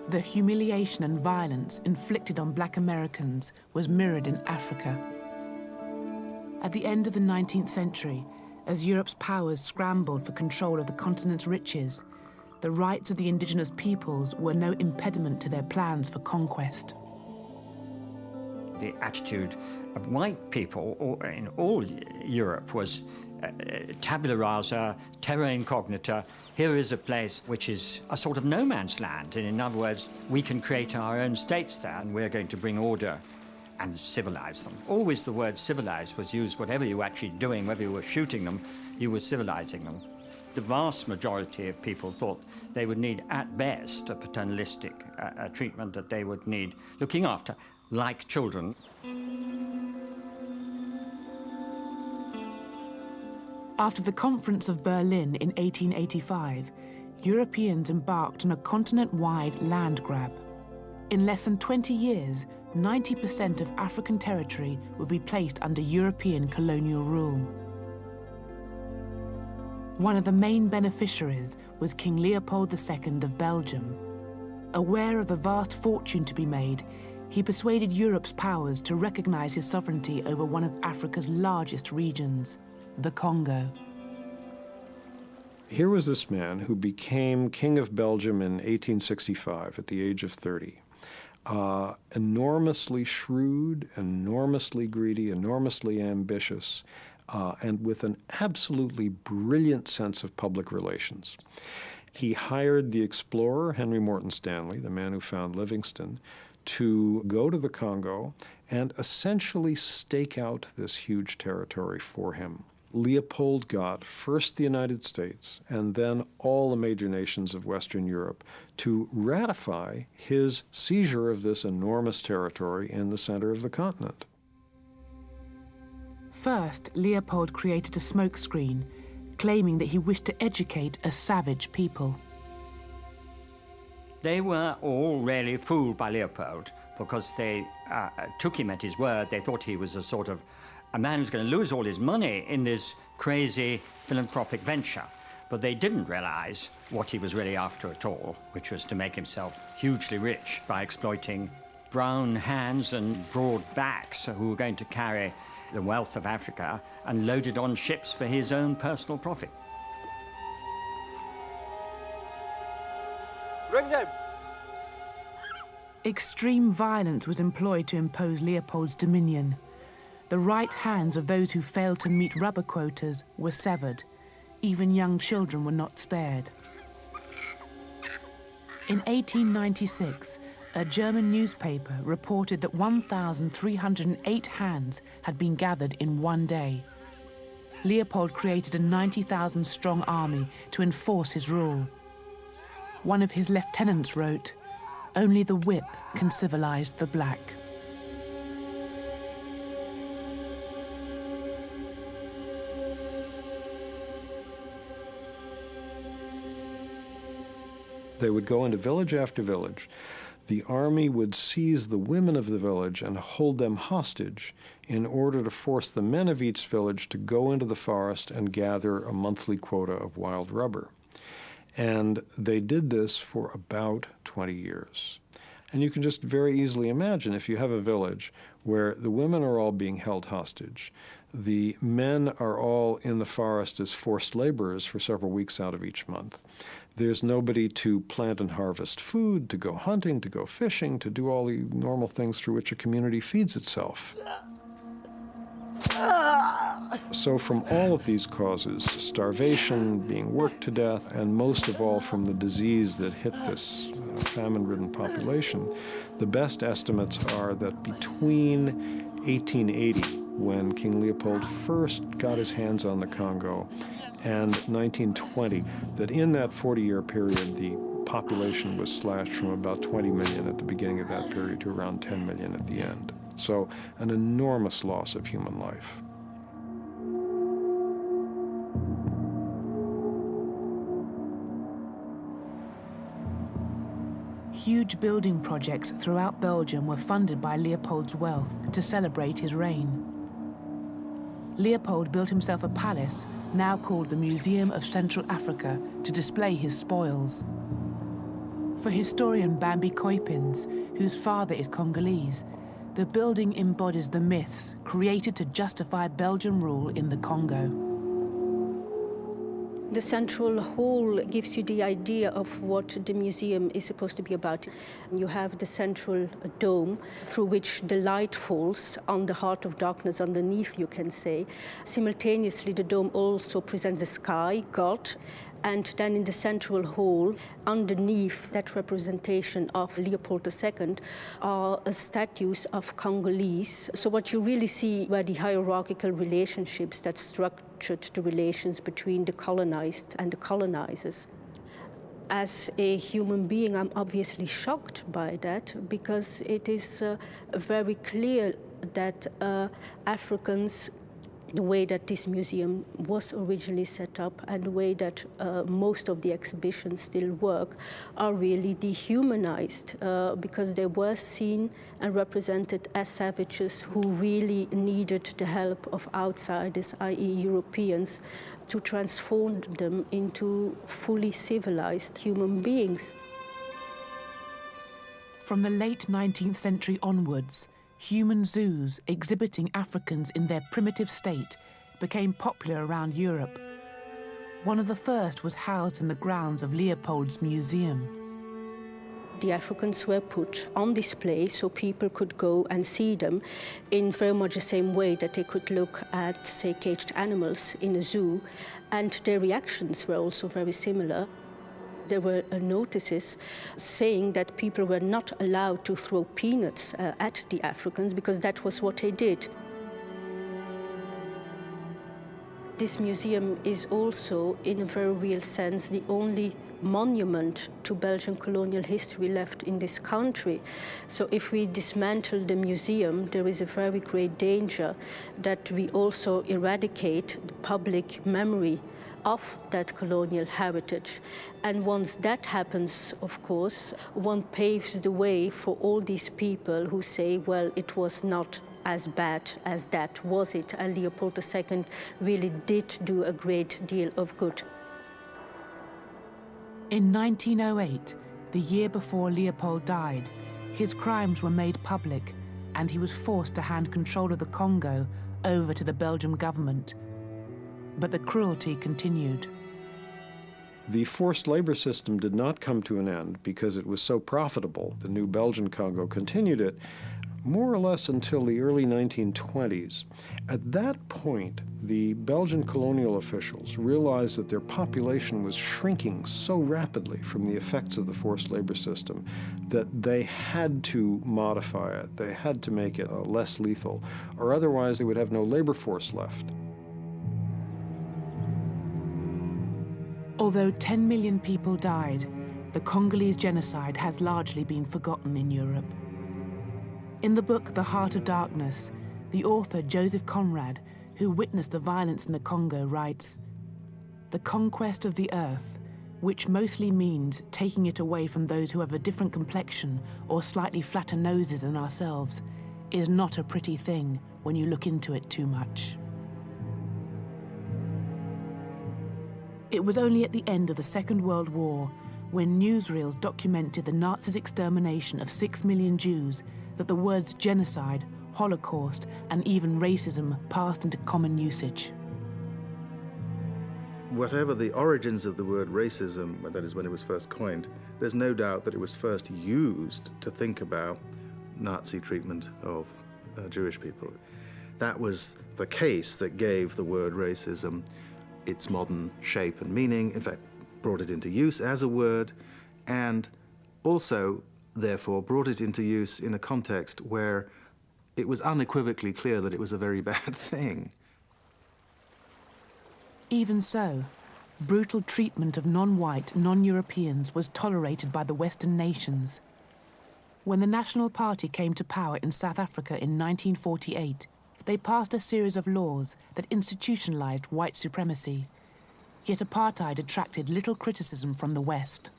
The humiliation and violence inflicted on black Americans was mirrored in Africa. At the end of the 19th century, as Europe's powers scrambled for control of the continent's riches, the rights of the indigenous peoples were no impediment to their plans for conquest. The attitude of white people in all Europe was tabula rasa, terra incognita. Here is a place which is a sort of no man's land, and in other words, we can create our own states there, and we're going to bring order and civilize them. Always the word civilize was used, whatever you were actually doing, whether you were shooting them, you were civilizing them. The vast majority of people thought they would need, at best, a paternalistic treatment, that they would need looking after, like children. After the Conference of Berlin in 1885, Europeans embarked on a continent-wide land grab. In less than 20 years, 90% of African territory would be placed under European colonial rule. One of the main beneficiaries was King Leopold II of Belgium. Aware of the vast fortune to be made, he persuaded Europe's powers to recognize his sovereignty over one of Africa's largest regions, the Congo. Here was this man who became King of Belgium in 1865 at the age of 30. Enormously shrewd, enormously greedy, enormously ambitious, and with an absolutely brilliant sense of public relations. He hired the explorer Henry Morton Stanley, the man who found Livingstone, to go to the Congo and essentially stake out this huge territory for him. Leopold got first the United States and then all the major nations of Western Europe to ratify his seizure of this enormous territory in the center of the continent. First, Leopold created a smokescreen, claiming that he wished to educate a savage people. They were all really fooled by Leopold because they took him at his word. They thought he was a man who's going to lose all his money in this crazy philanthropic venture. But they didn't realize what he was really after at all, which was to make himself hugely rich by exploiting brown hands and broad backs who were going to carry the wealth of Africa and load it on ships for his own personal profit. Bring them! Extreme violence was employed to impose Leopold's dominion. The right hands of those who failed to meet rubber quotas were severed. Even young children were not spared. In 1896, a German newspaper reported that 1,308 hands had been gathered in one day. Leopold created a 90,000-strong army to enforce his rule. One of his lieutenants wrote, "Only the whip can civilize the black." They would go into village after village. The army would seize the women of the village and hold them hostage in order to force the men of each village to go into the forest and gather a monthly quota of wild rubber. And they did this for about 20 years. And you can just very easily imagine if you have a village where the women are all being held hostage, the men are all in the forest as forced laborers for several weeks out of each month. There's nobody to plant and harvest food, to go hunting, to go fishing, to do all the normal things through which a community feeds itself. So from all of these causes, starvation, being worked to death, and most of all from the disease that hit this famine-ridden population, the best estimates are that between 1880, when King Leopold first got his hands on the Congo, and 1920, that in that 40-year period, the population was slashed from about 20 million at the beginning of that period to around 10 million at the end. So an enormous loss of human life. Huge building projects throughout Belgium were funded by Leopold's wealth to celebrate his reign. Leopold built himself a palace, now called the Museum of Central Africa, to display his spoils. For historian Bambi Koipins, whose father is Congolese, the building embodies the myths created to justify Belgian rule in the Congo. The central hall gives you the idea of what the museum is supposed to be about. You have the central dome through which the light falls on the heart of darkness underneath, you can say. Simultaneously, the dome also presents the sky, God, and then in the central hall, underneath that representation of Leopold II, are statues of Congolese. So what you really see were the hierarchical relationships that structured the relations between the colonized and the colonizers. As a human being, I'm obviously shocked by that, because it is very clear that Africans, the way that this museum was originally set up and the way that most of the exhibitions still work, are really dehumanized because they were seen and represented as savages who really needed the help of outsiders, i.e. Europeans, to transform them into fully civilized human beings. From the late 19th century onwards, human zoos exhibiting Africans in their primitive state became popular around Europe. One of the first was housed in the grounds of Leopold's museum. The Africans were put on display so people could go and see them in very much the same way that they could look at, say, caged animals in a zoo, and their reactions were also very similar. There were notices saying that people were not allowed to throw peanuts at the Africans because that was what they did. This museum is also, in a very real sense, the only monument to Belgian colonial history left in this country. So if we dismantle the museum, there is a very great danger that we also eradicate the public memory of that colonial heritage. And once that happens, of course, one paves the way for all these people who say, well, it was not as bad as that, was it? And Leopold II really did do a great deal of good. In 1908, the year before Leopold died, his crimes were made public and he was forced to hand control of the Congo over to the Belgian government. But the cruelty continued. The forced labor system did not come to an end because it was so profitable. The new Belgian Congo continued it more or less until the early 1920s. At that point, the Belgian colonial officials realized that their population was shrinking so rapidly from the effects of the forced labor system that they had to modify it. They had to make it less lethal, or otherwise they would have no labor force left. Although 10 million people died, the Congolese genocide has largely been forgotten in Europe. In the book The Heart of Darkness, the author Joseph Conrad, who witnessed the violence in the Congo, writes, "The conquest of the earth, which mostly means taking it away from those who have a different complexion or slightly flatter noses than ourselves, is not a pretty thing when you look into it too much." It was only at the end of the Second World War, when newsreels documented the Nazis' extermination of 6 million Jews, that the words genocide, Holocaust, and even racism passed into common usage. Whatever the origins of the word racism, that is when it was first coined, there's no doubt that it was first used to think about Nazi treatment of Jewish people. That was the case that gave the word racism its modern shape and meaning, in fact, brought it into use as a word, and also, therefore, brought it into use in a context where it was unequivocally clear that it was a very bad thing. Even so, brutal treatment of non-white, non-Europeans was tolerated by the Western nations. When the National Party came to power in South Africa in 1948, they passed a series of laws that institutionalized white supremacy. Yet apartheid attracted little criticism from the West.